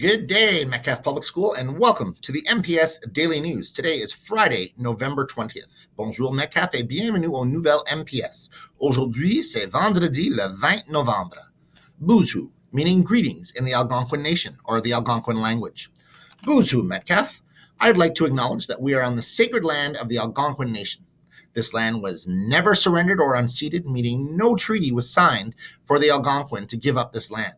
Good day, Metcalfe Public School, and welcome to the MPS Daily News. Today is Friday, November 20th. Bonjour, Metcalfe, et bienvenue aux nouvelles MPS. Aujourd'hui, c'est vendredi le 20 novembre. Buzu, meaning greetings in the Algonquin Nation, or the Algonquin language. Buzu, Metcalfe. I'd like to acknowledge that we are on the sacred land of the Algonquin Nation. This land was never surrendered or unceded, meaning no treaty was signed for the Algonquin to give up this land.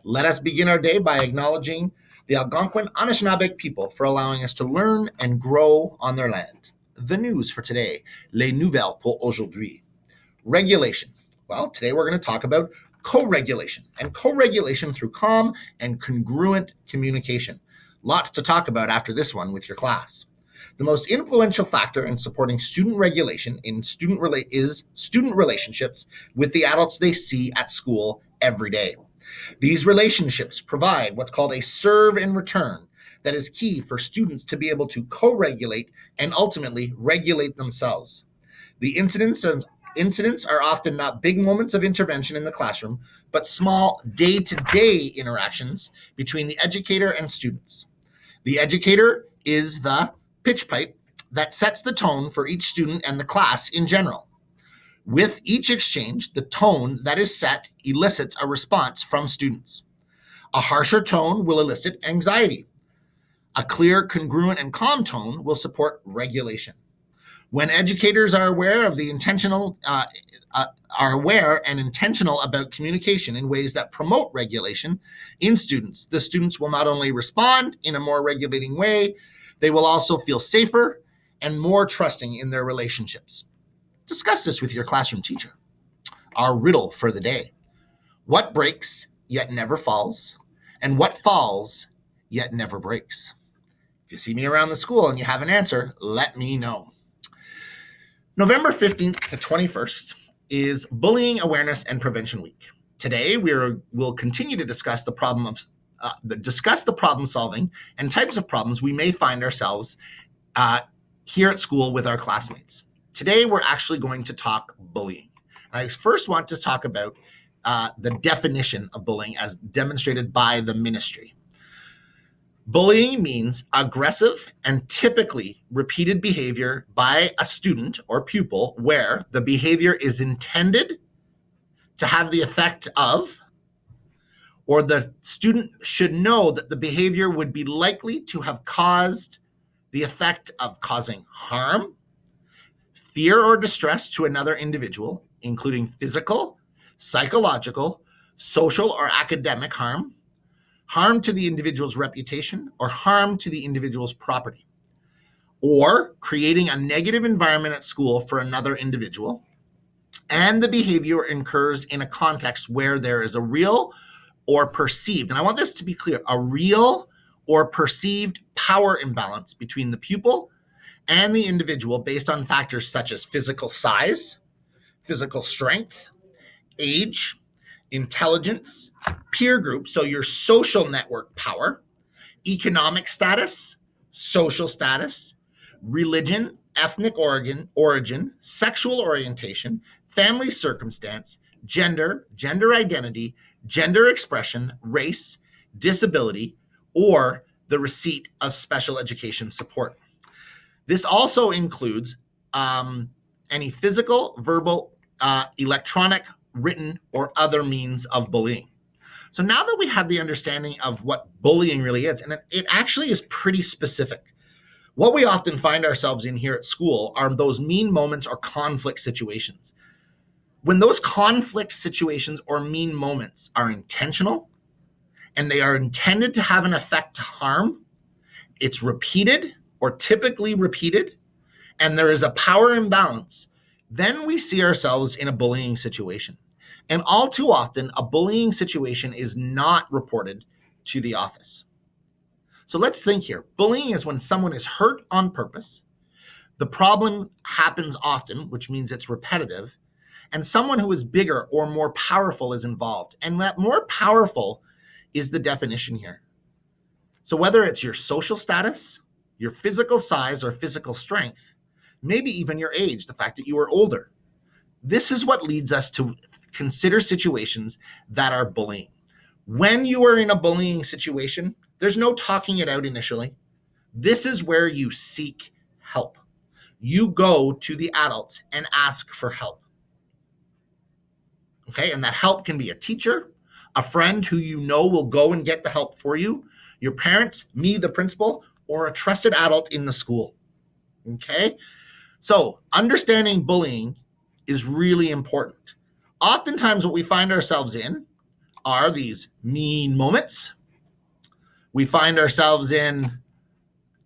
Let us begin our day by acknowledging the Algonquin Anishinaabeg people for allowing us to learn and grow on their land. The news for today, les nouvelles pour aujourd'hui. Regulation. Well, today we're going to talk about co-regulation and co-regulation through calm and congruent communication. Lots to talk about after this one with your class. The most influential factor in supporting student regulation is student relationships with the adults they see at school every day. These relationships provide what's called a serve and return that is key for students to be able to co-regulate and ultimately regulate themselves. The incidents are often not big moments of intervention in the classroom, but small day-to-day interactions between the educator and students. The educator is the pitch pipe that sets the tone for each student and the class in general. With each exchange, the tone that is set elicits a response from students. A harsher tone will elicit anxiety. A clear, congruent, and calm tone will support regulation. When educators are aware and intentional about communication in ways that promote regulation in students, the students will not only respond in a more regulating way, they will also feel safer and more trusting in their relationships. Discuss this with your classroom teacher. Our riddle for the day. What breaks yet never falls, and what falls yet never breaks? If you see me around the school and you have an answer, let me know. November 15th to 21st is Bullying Awareness and Prevention Week. Today, we'll continue to discuss the problem solving and types of problems we may find ourselves here at school with our classmates. Today, we're actually going to talk bullying. I first want to talk about the definition of bullying as demonstrated by the ministry. Bullying means aggressive and typically repeated behavior by a student or pupil where the behavior is intended to have the effect of, or the student should know that the behavior would be likely to have caused the effect of causing harm, fear or distress to another individual, including physical, psychological, social, or academic harm, harm to the individual's reputation, or harm to the individual's property, or creating a negative environment at school for another individual, and the behavior occurs in a context where there is a real or perceived, and I want this to be clear, a real or perceived power imbalance between the pupil and the individual based on factors such as physical size, physical strength, age, intelligence, peer group, so your social network power, economic status, social status, religion, ethnic origin, sexual orientation, family circumstance, gender identity, gender expression, race, disability, or the receipt of special education support. This also includes any physical, verbal, electronic, written, or other means of bullying. So now that we have the understanding of what bullying really is, and it actually is pretty specific, what we often find ourselves in here at school are those mean moments or conflict situations. When those conflict situations or mean moments are intentional and they are intended to have an effect to harm, it's repeated or typically repeated, and there is a power imbalance, then we see ourselves in a bullying situation. And all too often, a bullying situation is not reported to the office. So let's think here. Bullying is when someone is hurt on purpose. The problem happens often, which means it's repetitive, and someone who is bigger or more powerful is involved. And that more powerful is the definition here. So whether it's your social status, your physical size or physical strength, maybe even your age, the fact that you are older. This is what leads us to consider situations that are bullying. When you are in a bullying situation, There's no talking it out initially. This is where you seek help. You go to the adults and ask for help. Okay, and that help can be a teacher, a friend who you know will go and get the help for you, your parents, me, the principal, or a trusted adult in the school. Okay, so understanding bullying is really important. Oftentimes, what we find ourselves in are these mean moments. We find ourselves in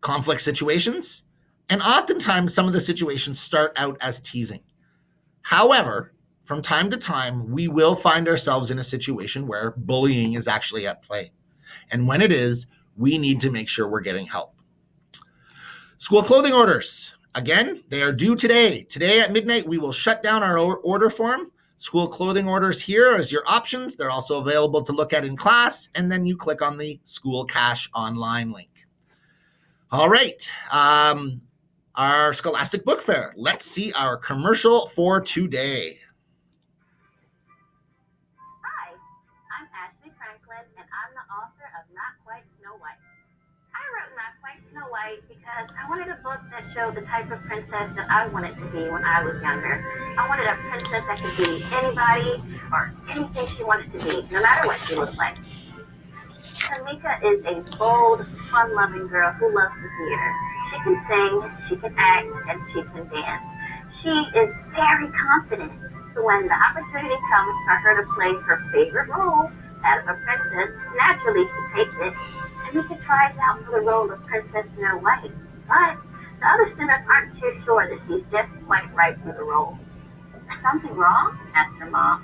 conflict situations, and oftentimes some of the situations start out as teasing. However, from time to time, we will find ourselves in a situation where bullying is actually at play. And when it is, we need to make sure we're getting help. School clothing orders. Again, they are due today. Today at midnight, we will shut down our order form. School clothing orders here as your options. They're also available to look at in class, and then you click on the School Cash online link. All right, our Scholastic Book Fair. Let's see our commercial for today. Hi, I'm Ashley Franklin, and I'm the author of Not Quite Snow White. I wrote Not Quite Snow White because I wanted a book that showed the type of princess that I wanted to be when I was younger. I wanted a princess that could be anybody or anything she wanted to be, no matter what she looked like. Tamika is a bold, fun-loving girl who loves the theater. She can sing, she can act, and she can dance. She is very confident. So when the opportunity comes for her to play her favorite role, that of a princess, naturally she takes it. Tamika tries out for the role of Princess Snow White, but the other students aren't too sure that she's just quite right for the role. Is something wrong? Asked her mom.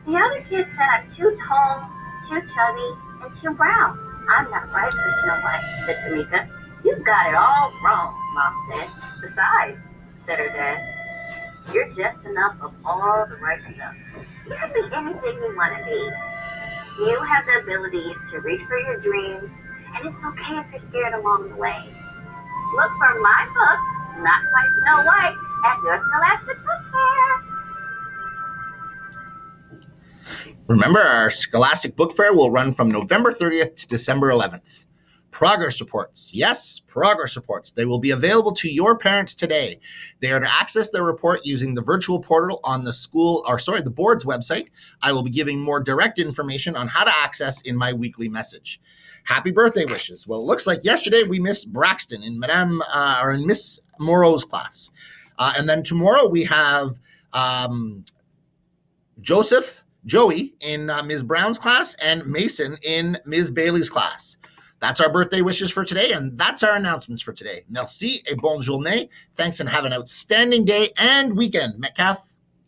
The other kids said I'm too tall, too chubby, and too brown. I'm not right for Snow White, said Tamika. You've got it all wrong, Mom said. Besides, said her dad, you're just enough of all the right stuff. You can be anything you want to be. You have the ability to reach for your dreams, and it's okay if you're scared along the way. Look for my book, Not Quite Snow White, at your Scholastic Book Fair. Remember, our Scholastic Book Fair will run from November 30th to December 11th. Progress reports. Yes, progress reports. They will be available to your parents today. They are to access their report using the virtual portal on the board's website. I will be giving more direct information on how to access in my weekly message. Happy birthday wishes. Well, it looks like yesterday we missed Braxton in Miss Moreau's class. And then tomorrow we have Joey in Ms. Brown's class, and Mason in Ms. Bailey's class. That's our birthday wishes for today, and that's our announcements for today. Merci et bonne journée. Thanks, and have an outstanding day and weekend. Metcalf.